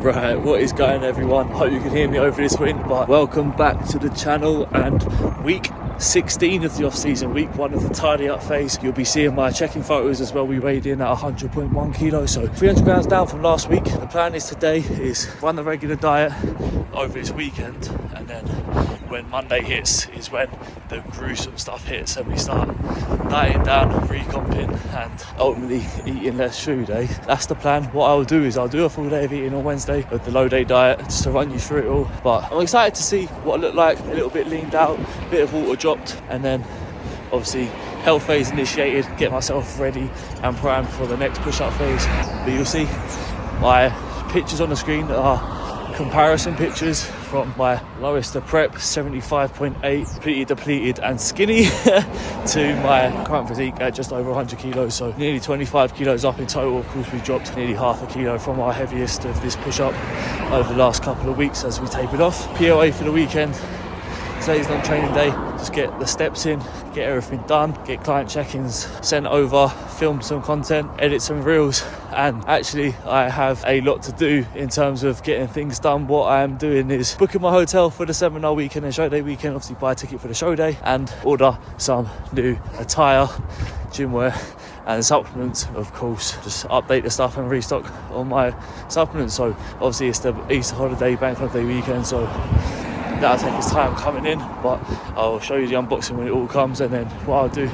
Right, what is going everyone? Hope you can hear me over this wind, but welcome back to the channel and week 16 of the off-season, week 1 of the tidy up phase. You'll be seeing my checking photos as well. We weighed in at 100.1 kilos, so 300 grams down from last week. The plan is today is run the regular diet over this weekend, and then when Monday hits is when the gruesome stuff hits and we start dieting down, recomping and ultimately eating less food, That's the plan. What I'll do is I'll do a full day of eating on Wednesday with the low day diet just to run you through it all. But I'm excited to see what it looked like, a little bit leaned out, a bit of water dropped, and then obviously health phase initiated, get myself ready and primed for the next push-up phase. But you'll see my pictures on the screen are comparison pictures from my lowest to prep, 75.8, completely depleted and skinny, to my current physique at just over 100 kilos, so nearly 25 kilos up in total. Of course, we dropped nearly half a kilo from our heaviest of this push-up over the last couple of weeks as we tapered off. POA for the weekend. Today's not training day, just get the steps in, get everything done, get client check-ins sent over, film some content, edit some reels, and actually I have a lot to do in terms of getting things done. What I am doing is booking my hotel for the seminar weekend and show day weekend, obviously buy a ticket for the show day and order some new attire, gym wear and supplements, of course. Just update the stuff and restock on my supplements. So obviously it's the Easter holiday, bank holiday weekend, so that'll take its time coming in, but I'll show you the unboxing when it all comes, and then what I'll do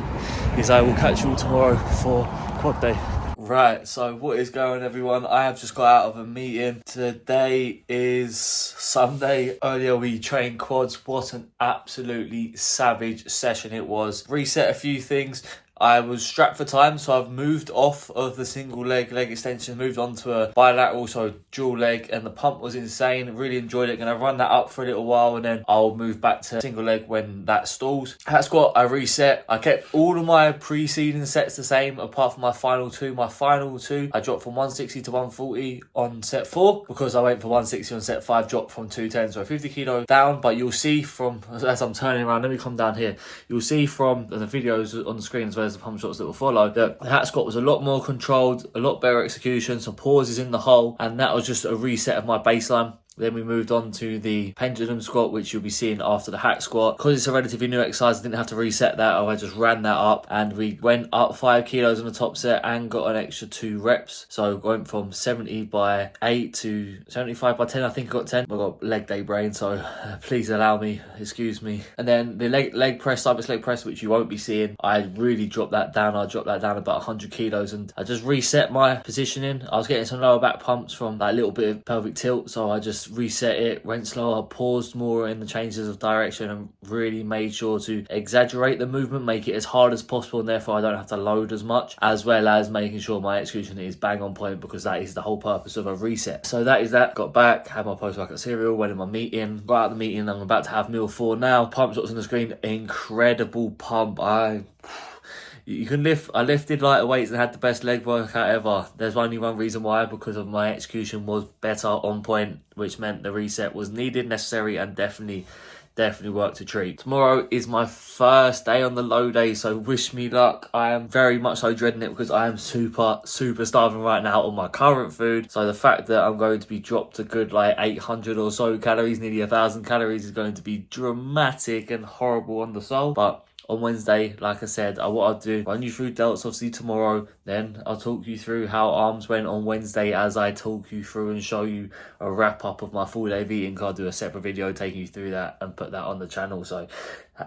is I will catch you all tomorrow for quad day. Right, so what is going on everyone? I have just got out of a meeting. Today is Sunday. Earlier we trained quads. What an absolutely savage session it was. Reset a few things. I was strapped for time, so I've moved off of the single leg extension, moved on to a bilateral, so dual leg, and the pump was insane. Really enjoyed it. Gonna run that up for a little while and then I'll move back to single leg when that stalls. Hat squat, I reset. I kept all of my preceding sets the same apart from my final two. My final two, I dropped from 160 to 140 on set 4 because I went for 160 on set 5, dropped from 210, so 50 kilo down. But you'll see from, as I'm turning around, let me come down here, you'll see from the videos on the screen as well as the pump shots that will follow, that the hat squat was a lot more controlled, a lot better execution, some pauses in the hole, and that was just a reset of my baseline. Then we moved on to the pendulum squat, which you'll be seeing after the hack squat. Because it's a relatively new exercise, I didn't have to reset that. I just ran that up and we went up 5 kilos on the top set and got an extra 2 reps. So went from 70 by 8 to 75 by 10. I think I got 10. I got leg day brain, so please allow me, excuse me. And then the leg press, side leg press, which you won't be seeing, I really dropped that down. I dropped that down about 100 kilos and I just reset my positioning. I was getting some lower back pumps from that little bit of pelvic tilt, so I just reset it, went slower, paused more in the changes of direction and really made sure to exaggerate the movement, make it as hard as possible, and therefore I don't have to load as much, as well as making sure my execution is bang on point, because that is the whole purpose of a reset. So that is that. Got back, had my post-workout cereal, went in my meeting. Right at the meeting, I'm about to have meal 4 now. Pump shots on the screen, incredible pump. You can lift. I lifted lighter weights and had the best leg workout ever. There's only one reason why, because of my execution was better, on point, which meant the reset was needed, necessary, and definitely worked a treat. Tomorrow is my first day on the low day, so wish me luck. I am very much so dreading it because I am super starving right now on my current food. So the fact that I'm going to be dropped a good like 800 or so calories, nearly 1,000 calories, is going to be dramatic and horrible on the soul. But on Wednesday, like I said, what I'll do, run you through delts obviously tomorrow, then I'll talk you through how arms went on Wednesday as I talk you through and show you a wrap up of my full day of eating. I'll do a separate video taking you through that and put that on the channel, so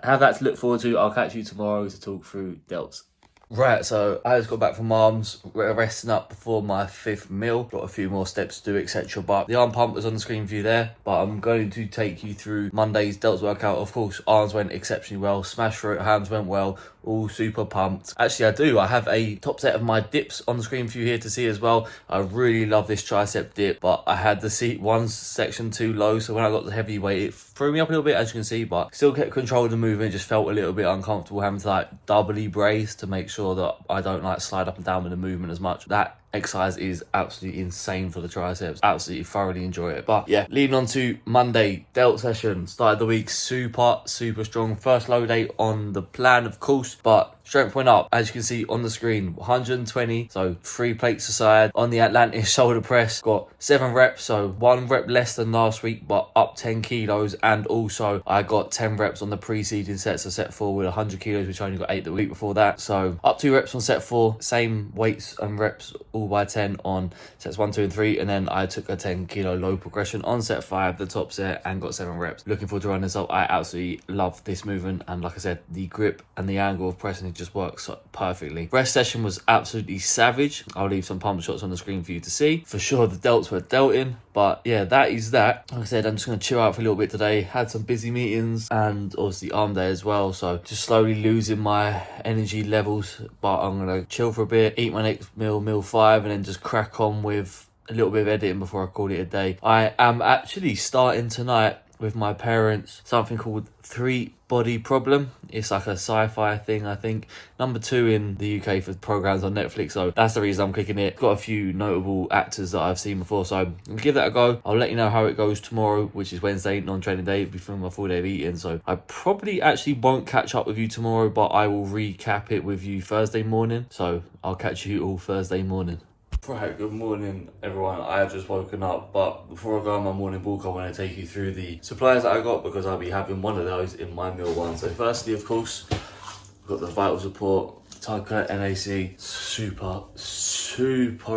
have that to look forward to. I'll catch you tomorrow to talk through delts. Right, so I just got back from arms, resting up before my 5th meal. Got a few more steps to do, etc. But the arm pump was on the screen for you there. But I'm going to take you through Monday's delts workout. Of course, arms went exceptionally well. Smash through it, hands went well. All super pumped. Actually, I have a top set of my dips on the screen for you here to see as well. I really love this tricep dip, but I had the seat one section too low, so when I got the heavy weight, it threw me up a little bit, as you can see, but still kept control of the movement. Just felt a little bit uncomfortable having to like doubly brace to make sure that I don't like slide up and down with the movement as much. That exercise is absolutely insane for the triceps. Absolutely thoroughly enjoy it. But yeah, leading on to Monday, delt session. Started the week super strong. First low day on the plan, of course, but strength went up, as you can see on the screen, 120, so 3 plates aside. On the Atlantis shoulder press, got 7 reps, so 1 rep less than last week, but up 10 kilos. And also I got 10 reps on the preceding sets, so set 4 with 100 kilos, which I only got 8 the week before that. So up 2 reps on set 4, same weights and reps all by 10 on sets 1, 2 and 3. And then I took a 10 kilo low progression on set 5, the top set, and got 7 reps. Looking forward to running this up. I absolutely love this movement, and like I said, the grip and the angle of pressing, it just works so perfectly. Rest session was absolutely savage. I'll leave some pump shots on the screen for you to see. For sure the delts were dealt in, but yeah, that is that. Like I said, I'm just going to chill out for a little bit today. Had some busy meetings and obviously arm day as well, so just slowly losing my energy levels, but I'm going to chill for a bit, eat my next meal 5, and then just crack on with a little bit of editing before I call it a day. I am actually starting tonight with my parents something called 3 Body Problem. It's like a sci-fi thing, I think. Number 2 in the UK for programs on Netflix, so that's the reason I'm clicking it. Got a few notable actors that I've seen before, so I'm gonna give that a go. I'll let you know how it goes tomorrow, which is Wednesday, non-training day, before my full day of eating. So I probably actually won't catch up with you tomorrow, but I will recap it with you Thursday morning. So I'll catch you all Thursday morning. Right, good morning everyone. I have just woken up, but before I go on my morning walk, I want to take you through the supplies that I got, because I'll be having one of those in my meal 1. So firstly, of course, I've got the Vital Support Tucker NAC, super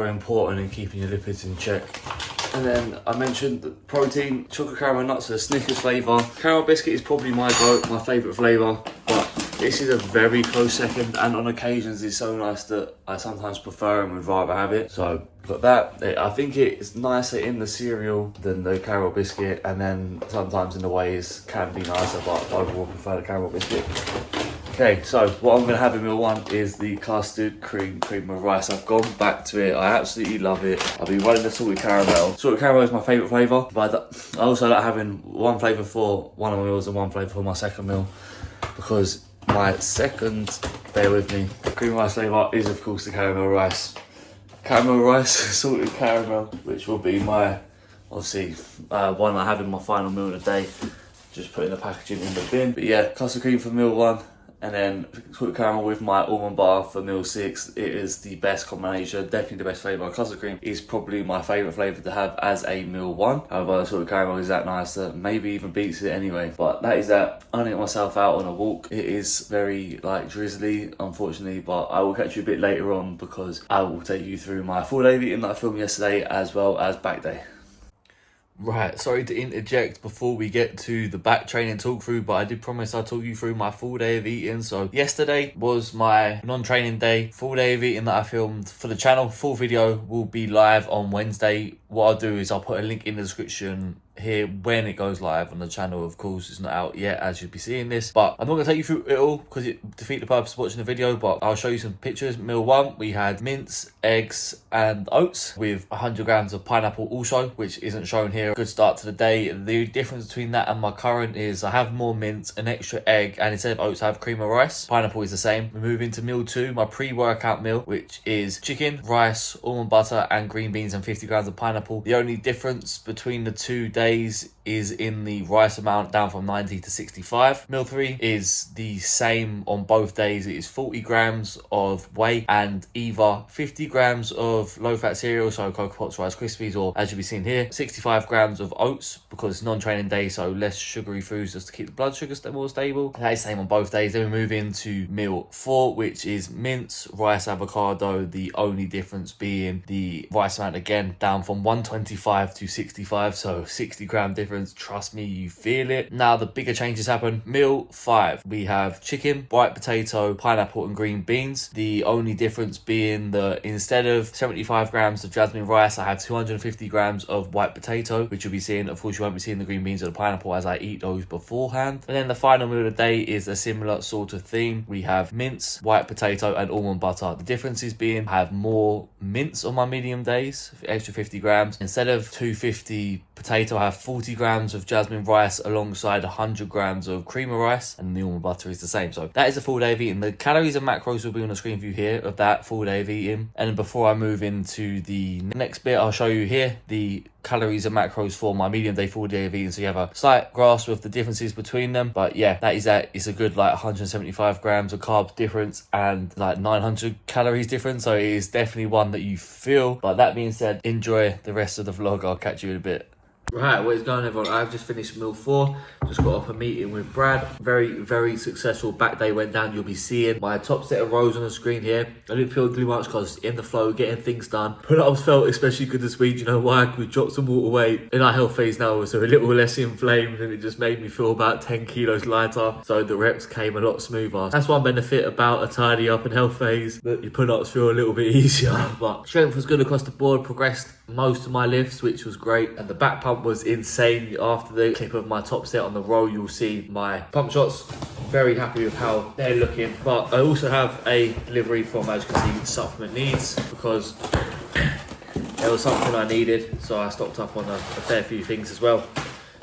important in keeping your lipids in check. And then I mentioned the protein, chocolate caramel nuts, a Snickers flavour. Caramel biscuit is probably my favourite flavour, but this is a very close second, and on occasions it's so nice that I sometimes prefer and would rather have it. So got that. I think it's nicer in the cereal than the caramel biscuit, and then sometimes in the ways can be nicer, but I overall prefer the caramel biscuit. Okay, so what I'm going to have in meal 1 is the custard cream with rice. I've gone back to it. I absolutely love it. I'll be running the salted caramel. Salted caramel is my favourite flavour, but I also like having one flavour for one of my meals and one flavour for my second meal, because my second, bear with me, cream rice flavour is of course the caramel rice. Caramel rice, salted caramel, which will be my, obviously, one I have in my final meal of the day. Just putting the packaging in the bin. But yeah, custard cream for meal 1. And then salted caramel with my almond bar for meal 6. It is the best combination, definitely the best flavour. Custard cream is probably my favourite flavour to have as a meal 1. However, the salted caramel is that nice that maybe even beats it anyway. But that is that. I'm gonna get myself out on a walk. It is very drizzly, unfortunately, but I will catch you a bit later on, because I will take you through my full day of eating that I filmed yesterday, as well as back day. Right, sorry to interject before we get to the back training talk through, but I did promise I'd talk you through my full day of eating. So yesterday was my non-training day, full day of eating that I filmed for the channel. Full video will be live on Wednesday. What I'll do is I'll put a link in the description here when it goes live on the channel. Of course, it's not out yet as you'll be seeing this, but I'm not going to take you through it all because it defeats the purpose of watching the video. But I'll show you some pictures. Meal 1, we had mince, eggs and oats with 100 grams of pineapple also, which isn't shown here. Good start to the day. The difference between that and my current is I have more mince, an extra egg, and instead of oats I have cream of rice. Pineapple is the same. We move into meal 2, my pre-workout meal, which is chicken, rice, almond butter and green beans and 50 grams of pineapple. The only difference between the 2 days is in the rice amount, down from 90 to 65. Meal 3 is the same on both days. It is 40 grams of whey and either 50 grams of low-fat cereal, so Cocoa Pops, Rice Krispies, or as you'll be seeing here, 65 grams of oats because it's non-training day, so less sugary foods just to keep the blood sugar more stable. That is the same on both days. Then we move into meal 4, which is mince, rice, avocado, the only difference being the rice amount again, down from 125 to 65, so 60 gram difference. Trust me, you feel it. Now the bigger changes happen. Meal 5, we have chicken, white potato, pineapple and green beans. The only difference being that instead of 75 grams of jasmine rice, I have 250 grams of white potato, which you'll be seeing. Of course, you won't be seeing the green beans or the pineapple as I eat those beforehand. And then the final meal of the day is a similar sort of theme. We have mince, white potato and almond butter. The differences being I have more mince on my medium days, extra 50 grams. Instead of 250 potato, I have 40 grams of jasmine rice alongside 100 grams of cream of rice, and the almond butter is the same. So that is a full day of eating. The calories and macros will be on the screen view here of that full day of eating. And then before I move into the next bit, I'll show you here the calories and macros for my medium day full day of eating, so you have a slight grasp of the differences between them. But yeah, that is that. It's a good like 175 grams of carbs difference and like 900 calories difference, so it is definitely one that you feel. But that being said, enjoy the rest of the vlog. I'll catch you in a bit. Right, what is going on, everyone? I've just finished meal 4. Just got off a meeting with Brad. Very successful back day went down. You'll be seeing my top set of rows on the screen here. I didn't feel too much because in the flow, getting things done. Pull-ups felt especially good this week. You know why? We dropped some water weight in our health phase now, so a little less inflamed, and it just made me feel about 10 kilos lighter. So the reps came a lot smoother. That's one benefit about a tidy up and health phase, that your pull-ups feel a little bit easier. But strength was good across the board. Progressed most of my lifts, which was great, and the back pump was insane. After the clip of my top set on the row, you'll see my pump shots. Very happy with how they're looking. But I also have a delivery from, as you can see, supplement needs, because there was something I needed, so I stocked up on a fair few things as well.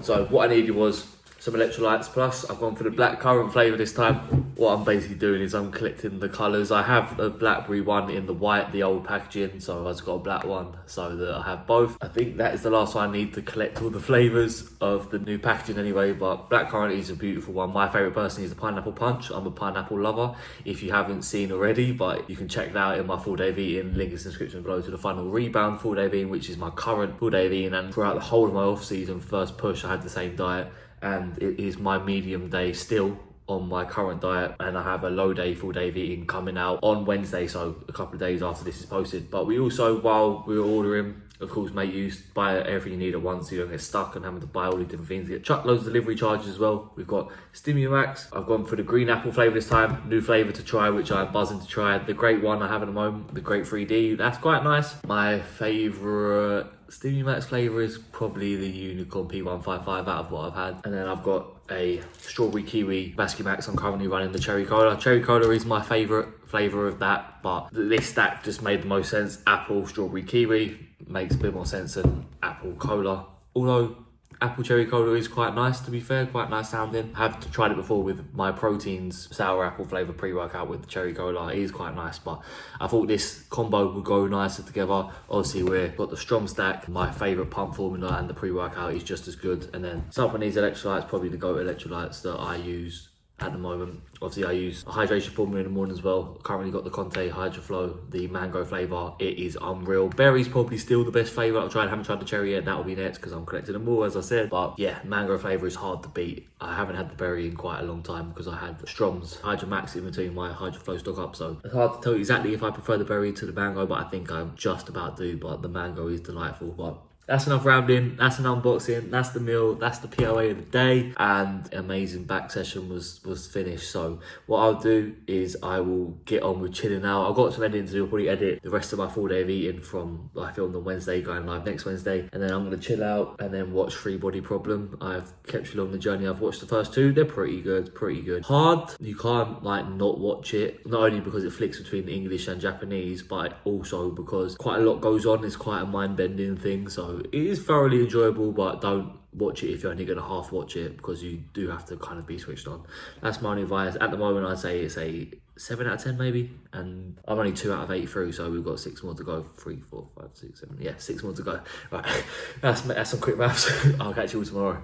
So what I needed was some electrolytes, plus I've gone for the black currant flavour this time. What I'm basically doing is I'm collecting the colours. I have a blackberry one in the white, the old packaging, so I've just got a black one so that I have both. I think that is the last one I need to collect all the flavours of the new packaging anyway, but black currant is a beautiful one. My favourite personally is the pineapple punch. I'm a pineapple lover, if you haven't seen already, but you can check that out in my full day of eating. Link is in the description below to the final rebound full day of eating, which is my current full day of eating, and throughout the whole of my off-season first push I had the same diet, and it is my medium day still on my current diet, and I have a low day full day of eating coming out on Wednesday, so a couple of days after this is posted. But we also, while we were ordering, of course, make use, buy everything you need at once so you don't get stuck and having to buy all these different things. You get chuck loads of delivery charges as well. We've got Stimumax. I've gone for the green apple flavour this time, new flavour to try, which I'm buzzing to try. The great one I have at the moment, the great 3D, that's quite nice. My favourite Stimumax flavour is probably the Unicorn P155 out of what I've had. And then I've got a strawberry kiwi Baskin Max. I'm currently running the cherry cola. Cherry cola is my favourite flavour of that, but this stack just made the most sense. Apple, strawberry kiwi makes a bit more sense than apple cola. Although apple cherry cola is quite nice, to be fair, quite nice sounding. I have tried it before with my proteins sour apple flavour pre-workout with the cherry cola. It is quite nice, but I thought this combo would go nicer together. Obviously we've got the Strom stack, my favourite pump formula, and the pre-workout is just as good. And then supplement needs electrolytes, probably the go-to electrolytes that I use at the moment. Obviously I use a hydration formula in the morning as well. Currently got the Conte Hydroflow, the mango flavour. It is unreal. Berry's probably still the best flavour. Haven't tried the cherry yet. That'll be next because I'm collecting them all, as I said. But yeah, mango flavour is hard to beat. I haven't had the berry in quite a long time because I had Strom's Hydromax in between my Hydroflow stock up. So it's hard to tell exactly if I prefer the berry to the mango, but I think I just about do. But the mango is delightful. But that's enough rambling, that's an unboxing, that's the meal, that's the POA of the day, and amazing back session was finished. So what I'll do is I will get on with chilling out. I've got some editing to do. I'll probably edit the rest of my full day of eating from, I filmed on Wednesday, going live next Wednesday, and then I'm going to chill out and then watch Free Body Problem. I've kept you along the journey. I've watched the first 2, they're pretty good. Hard, you can't like not watch it, not only because it flicks between English and Japanese, but also because quite a lot goes on. It's quite a mind-bending thing, so it is thoroughly enjoyable, but don't watch it if you're only going to half watch it, because you do have to kind of be switched on. That's my only advice. At the moment, I'd say it's a 7 out of 10 maybe, and I'm only 2 out of 8 through, so we've got 6 more to go. 3, 4, 5, 6, 7, yeah, 6 more to go. Right, that's some quick maths. I'll catch you all tomorrow.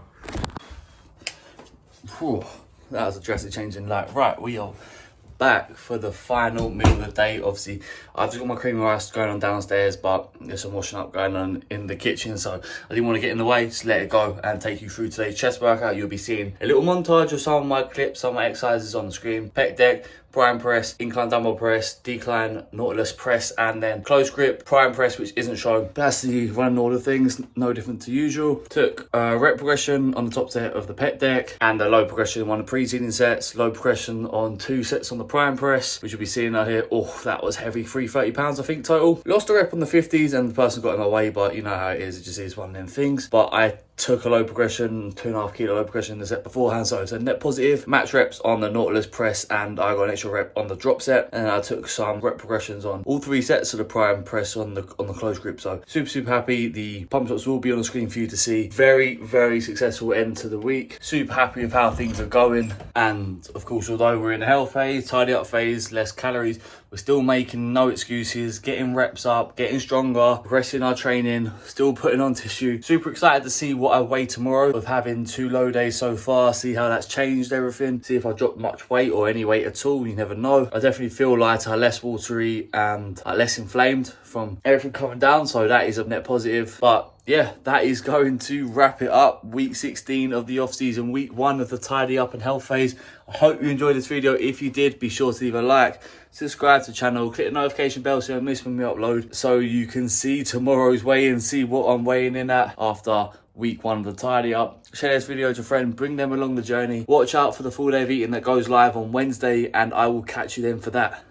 Whew, that was a drastic change in light. Right, we are back for the final meal of the day. Obviously I've just got my cream of rice going on downstairs, but there's some washing up going on in the kitchen, so I didn't want to get in the way. Just let it go and take you through today's chest workout. You'll be seeing a little montage of some of my clips, some of my exercises on the screen. Pec deck, prime press, incline dumbbell press, decline nautilus press, and then close grip prime press, which isn't shown. That's the running order things, no different to usual. Took rep progression on the top set of the pec deck, and a low progression on one of the preceding sets, low progression on 2 sets on the prime press, which you'll be seeing out here. Oh, that was heavy, 330 pounds I think total. Lost a rep on the 50s and the person got in my way, but you know how it is just one of them things. But I took a low progression, 2.5 kilo low progression in the set beforehand, so it's a net positive. Max reps on the nautilus press, and I got an extra extra rep on the drop set, and I took some rep progressions on all 3 sets of the pry and press on the close grip. So super happy. The pump shots will be on the screen for you to see. Very successful end to the week. Super happy with how things are going, and of course, although we're in the health phase, tidy up phase, less calories, we're still making no excuses, getting reps up, getting stronger, progressing our training, still putting on tissue. Super excited to see what I weigh tomorrow, with having 2 low days so far, see how that's changed everything, see if I dropped much weight or any weight at all. You never know. I definitely feel lighter, less watery, and less inflamed from everything coming down, so that is a net positive. But yeah, that is going to wrap it up. Week 16 of the off-season, week 1 of the tidy up and health phase. I hope you enjoyed this video. If you did, be sure to leave a like, subscribe to the channel, click the notification bell so you don't miss when we upload, so you can see tomorrow's weigh-in, see what I'm weighing in at after week 1 of the tidy up. Share this video to a friend, bring them along the journey. Watch out for the full day of eating that goes live on Wednesday, and I will catch you then for that.